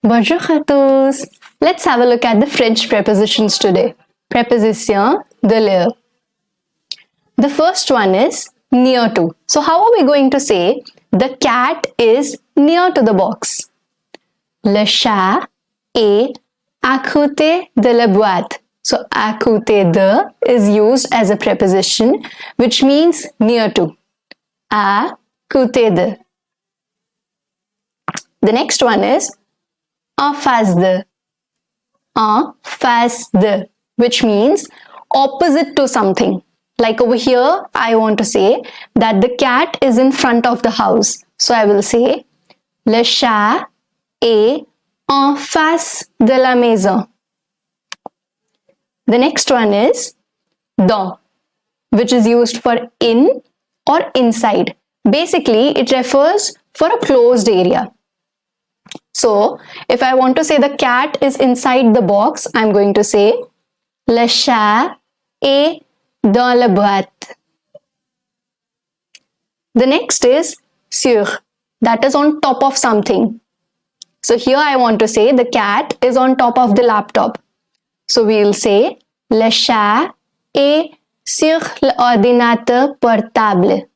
Bonjour à tous. Let's have a look at the French prepositions today. Preposition de lieu. The first one is near to. So how are we going to say the cat is near to the box? Le chat est à côté de la boîte. So à côté de is used as a preposition which means near to. À côté de. The next one is en face de. En face de, which means opposite to something. Like over here, I want to say that the cat is in front of the house. So I will say, le chat est en face de la maison. The next one is dans, which is used for in or inside. Basically, it refers for a closed area. So, if I want to say the cat is inside the box, I'm going to say le chat est dans la boîte. The next is sur, that is on top of something. So here I want to say the cat is on top of the laptop. So we will say le chat est sur l'ordinateur portable.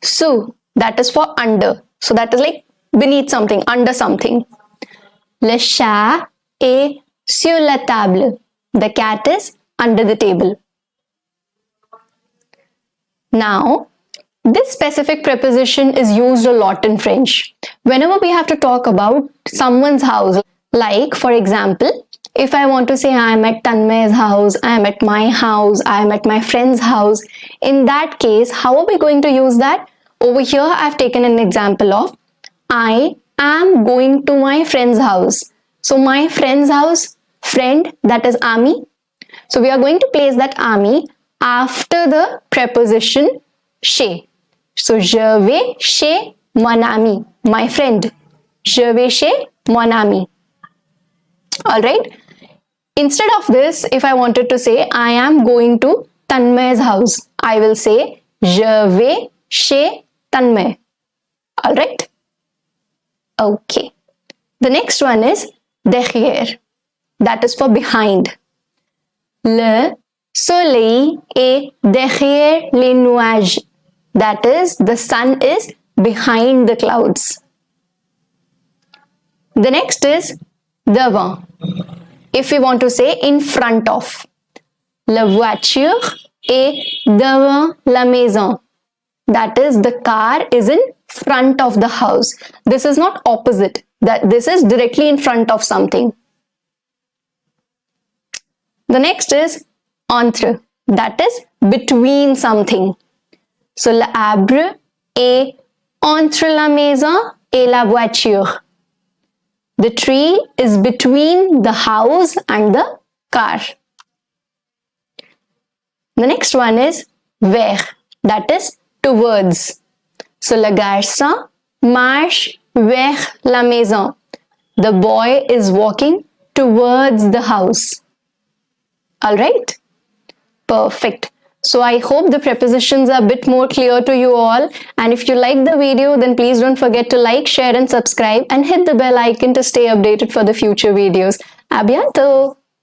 Sous, that is for under. So that is like beneath something, under something. Le chat est sur la table. The cat is under the table. Now, this specific preposition is used a lot in French. Whenever we have to talk about someone's house, like for example, if I want to say I am at Tanmay's house, I am at my house, I am at my friend's house, in that case, how are we going to use that? Over here, I've taken an example of I am going to my friend's house. So my friend's house, friend, that is ami. So we are going to place that ami after the preposition chez. So je vais chez mon ami, my friend. Je vais chez mon ami. Alright. Instead of this, if I wanted to say I am going to Tanmay's house, I will say je vais chez Tanmay. Alright? Okay. The next one is derrière. That is for behind. Le soleil est derrière les nuages. That is, the sun is behind the clouds. The next is devant. If we want to say in front of. La voiture est devant la maison. That is, the car is in front of the house. This is not opposite. This is directly in front of something. The next is entre. That is between something. So, l'arbre est entre la maison et la voiture. The tree is between the house and the car. The next one is vers. That is towards. So, le garçon marche vers la maison. The boy is walking towards the house. Alright? Perfect. So, I hope the prepositions are a bit more clear to you all. And if you like the video, then please don't forget to like, share and subscribe and hit the bell icon to stay updated for the future videos. À bientôt!